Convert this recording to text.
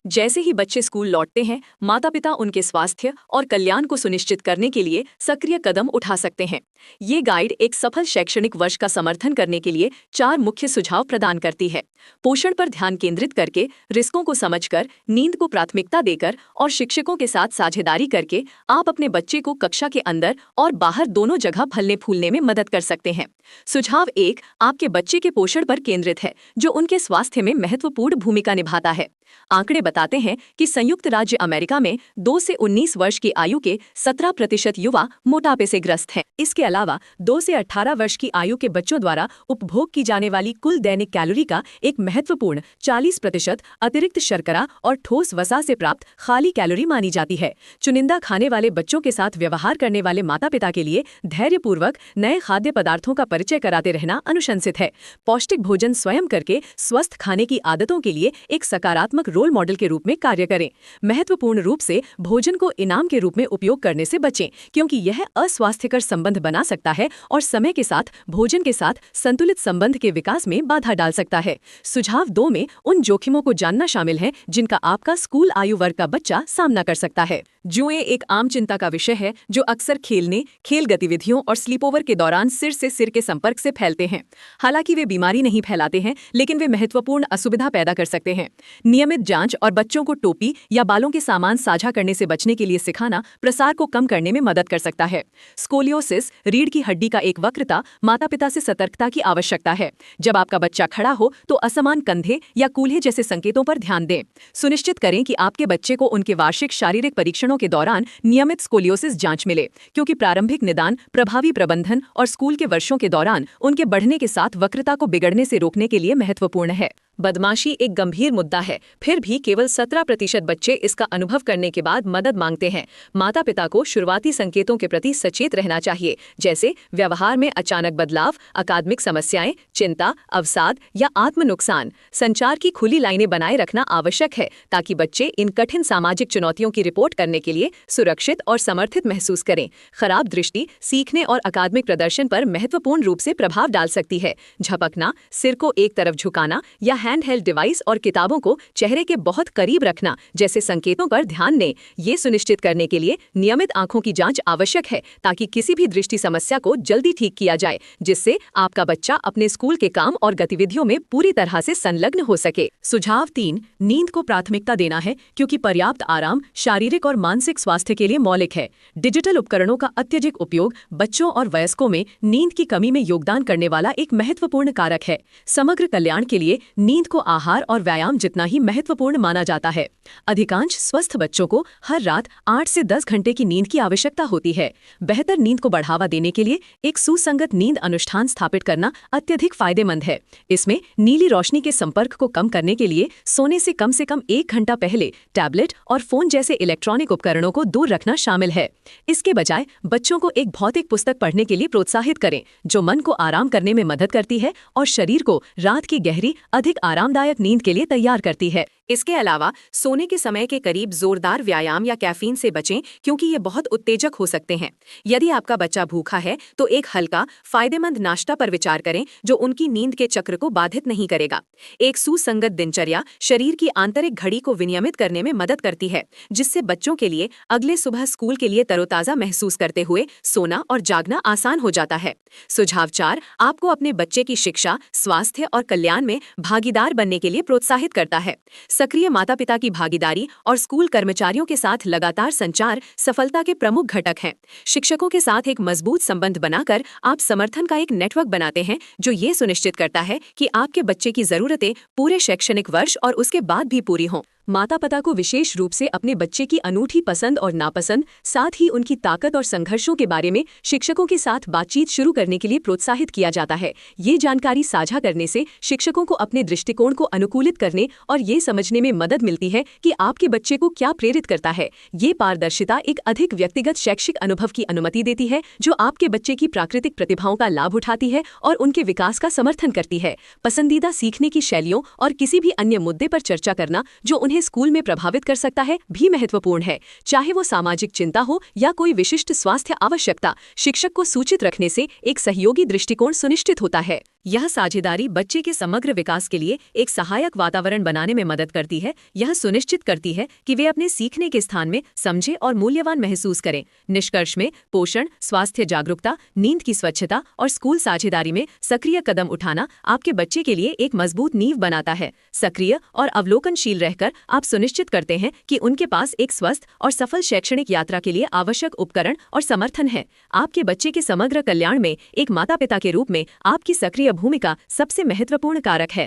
जैसे ही बच्चे स्कूल लौटते हैं, माता-पिता उनके स्वास्थ्य और कल्याण को सुनिश्चित करने के लिए सक्रिय कदम उठा सकते हैं। ये गाइड एक सफल शैक्षणिक वर्ष का समर्थन करने के लिए 4 मुख्य सुझाव प्रदान करती है। पोषण पर ध्यान केंद्रित करके, रिस्कों को समझकर, नींद को प्राथमिकता देकर और शिक्षकों के साथ साझेदारी करके आप अपने बच्चे को कक्षा के अंदर और बाहर दोनों जगह फलने फूलने में मदद कर सकते हैं। सुझाव 1 आपके बच्चे के पोषण पर केंद्रित है, जो उनके स्वास्थ्य में महत्वपूर्ण भूमिका निभाता है। आंकड़े बताते हैं कि संयुक्त राज्य अमेरिका में 2 से 19 वर्ष की आयु के 17% युवा मोटापे से ग्रस्त हैं। इसके अलावा 2 से 18 वर्ष की आयु के बच्चों द्वारा उपभोग की जाने वाली कुल दैनिक कैलोरी का एक महत्वपूर्ण 40% अतिरिक्त शर्करा और ठोस वसा से प्राप्त खाली कैलोरी मानी जाती है। चुनिंदा खाने वाले बच्चों के साथ व्यवहार करने वाले माता पिता के लिए धैर्यपूर्वक नए खाद्य पदार्थों का परिचय कराते रहना अनुशंसित है। पौष्टिक भोजन स्वयं करके स्वस्थ खाने की आदतों के लिए एक सकारात्मक रोल मॉडल के रूप में कार्य करें। महत्वपूर्ण रूप से भोजन को इनाम के रूप में उपयोग करने से बचें, क्योंकि यह अस्वास्थ्यकर संबंध बना सकता है और समय के साथ भोजन के साथ संतुलित संबंध के विकास में बाधा डाल सकता है। सुझाव 2 में उन जोखिमों को जानना शामिल है जिनका आपका स्कूल आयु वर्ग का बच्चा सामना कर सकता है। जुएं एक आम चिंता का विषय है जो अक्सर खेलने, खेल गतिविधियों और स्लीपओवर के दौरान सिर से सिर के संपर्क से फैलते हैं। हालांकि वे बीमारी नहीं फैलाते हैं, लेकिन वे महत्वपूर्ण असुविधा पैदा कर सकते हैं। नियमित जांच और बच्चों को टोपी या बालों के सामान साझा करने से बचने के लिए सिखाना प्रसार को कम करने में मदद कर सकता है। स्कोलियोसिस, रीढ़ की हड्डी का एक वक्रता, माता-पिता से सतर्कता की आवश्यकता है। जब आपका बच्चा खड़ा हो तो असमान कंधे या कूल्हे जैसे संकेतों पर ध्यान दें। सुनिश्चित करें कि आपके बच्चे को उनके वार्षिक शारीरिक परीक्षणों के दौरान नियमित स्कोलियोसिस जांच मिले, क्योंकि प्रारंभिक निदान, प्रभावी प्रबंधन और स्कूल के वर्षों के दौरान उनके बढ़ने के साथ वक्रता को बिगड़ने से रोकने के लिए महत्वपूर्ण है। बदमाशी एक गंभीर मुद्दा है, फिर भी केवल 17% बच्चे इसका अनुभव करने के बाद मदद मांगते हैं। माता पिता को शुरुआती संकेतों के प्रति सचेत रहना चाहिए, जैसे व्यवहार में अचानक बदलाव, अकादमिक समस्याएं, चिंता, अवसाद या आत्म नुकसान। संचार की खुली लाइनें बनाए रखना आवश्यक है ताकि बच्चे इन कठिन सामाजिक चुनौतियों की रिपोर्ट करने के लिए सुरक्षित और समर्थित महसूस करें। खराब दृष्टि सीखने और अकादमिक प्रदर्शन पर महत्वपूर्ण रूप से प्रभाव डाल सकती है। झपकना, सिर को एक तरफ झुकाना या हैंड हेल्ड डिवाइस और किताबों को चेहरे के बहुत करीब रखना जैसे संकेतों पर ध्यान दें। ये सुनिश्चित करने के लिए नियमित आंखों की जांच आवश्यक है ताकि किसी भी दृष्टि समस्या को जल्दी ठीक किया जाए, जिससे आपका बच्चा अपने स्कूल के काम और गतिविधियों में पूरी तरह से संलग्न हो सके। सुझाव 3 नींद को प्राथमिकता देना है, क्योंकि पर्याप्त आराम शारीरिक और मानसिक स्वास्थ्य के लिए मौलिक है। डिजिटल उपकरणों का अत्यधिक उपयोग बच्चों और वयस्कों में नींद की कमी में योगदान करने वाला एक महत्वपूर्ण कारक है। समग्र कल्याण के लिए नींद को आहार और व्यायाम जितना ही महत्वपूर्ण माना जाता है। अधिकांश स्वस्थ बच्चों को हर रात 8 से 10 घंटे की नींद की आवश्यकता होती है। बेहतर नींद को बढ़ावा देने के लिए एक सुसंगत नींद अनुष्ठान स्थापित करना अत्यधिक फायदेमंद है। इसमें नीली रोशनी के संपर्क को कम करने के लिए सोने से कम 1 घंटा पहले टैबलेट और फोन जैसे इलेक्ट्रॉनिक उपकरणों को दूर रखना शामिल है। इसके बजाय बच्चों को एक भौतिक पुस्तक पढ़ने के लिए प्रोत्साहित करें, जो मन को आराम करने में मदद करती है और शरीर को रात की गहरी, अधिक आरामदायक नींद के लिए तैयार करती है। इसके अलावा सोने के समय के करीब जोरदार व्यायाम या कैफीन से बचें, क्योंकि ये बहुत उत्तेजक हो सकते हैं। यदि आपका बच्चा भूखा है तो एक हल्का, फायदेमंद नाश्ता पर विचार करें जो उनकी नींद के चक्र को बाधित नहीं करेगा। एक सुसंगत दिनचर्या शरीर की आंतरिक घड़ी को विनियमित करने में मदद करती है, जिससे बच्चों के लिए अगले सुबह स्कूल के लिए तरोताजा महसूस करते हुए सोना और जागना आसान हो जाता है। सुझाव 4 आपको अपने बच्चे की शिक्षा, स्वास्थ्य और कल्याण में भागीदार बनने के लिए प्रोत्साहित करता है। सक्रिय माता-पिता की भागीदारी और स्कूल कर्मचारियों के साथ लगातार संचार सफलता के प्रमुख घटक हैं। शिक्षकों के साथ एक मजबूत संबंध बनाकर आप समर्थन का एक नेटवर्क बनाते हैं, जो ये सुनिश्चित करता है कि आपके बच्चे की जरूरतें पूरे शैक्षणिक वर्ष और उसके बाद भी पूरी हों। माता-पिता को विशेष रूप से अपने बच्चे की अनूठी पसंद और नापसंद, साथ ही उनकी ताकत और संघर्षों के बारे में शिक्षकों के साथ बातचीत शुरू करने के लिए प्रोत्साहित किया जाता है। ये जानकारी साझा करने से शिक्षकों को अपने दृष्टिकोण को अनुकूलित करने और ये समझने में मदद मिलती है कि आपके बच्चे को क्या प्रेरित करता है। ये पारदर्शिता एक अधिक व्यक्तिगत शैक्षिक अनुभव की अनुमति देती है, जो आपके बच्चे की प्राकृतिक प्रतिभाओं का लाभ उठाती है और उनके विकास का समर्थन करती है। पसंदीदा सीखने की शैलियों और किसी भी अन्य मुद्दे पर चर्चा करना जो उन्हें स्कूल में प्रभावित कर सकता है भी महत्वपूर्ण है, चाहे वो सामाजिक चिंता हो या कोई विशिष्ट स्वास्थ्य आवश्यकता। शिक्षक को सूचित रखने से एक सहयोगी दृष्टिकोण सुनिश्चित होता है। यह साझेदारी बच्चे के समग्र विकास के लिए एक सहायक वातावरण बनाने में मदद करती है। यह सुनिश्चित करती है कि वे अपने सीखने के स्थान में समझे और मूल्यवान महसूस करें। निष्कर्ष में पोषण, स्वास्थ्य जागरूकता, नींद की स्वच्छता और स्कूल साझेदारी में सक्रिय कदम उठाना आपके बच्चे के लिए एक मजबूत नींव बनाता है। सक्रिय और अवलोकनशील रहकर आप सुनिश्चित करते हैं कि उनके पास एक स्वस्थ और सफल शैक्षणिक यात्रा के लिए आवश्यक उपकरण और समर्थन है। आपके बच्चे के समग्र कल्याण में एक माता-पिता के रूप में आपकी सक्रिय भूमिका सबसे महत्वपूर्ण कारक है।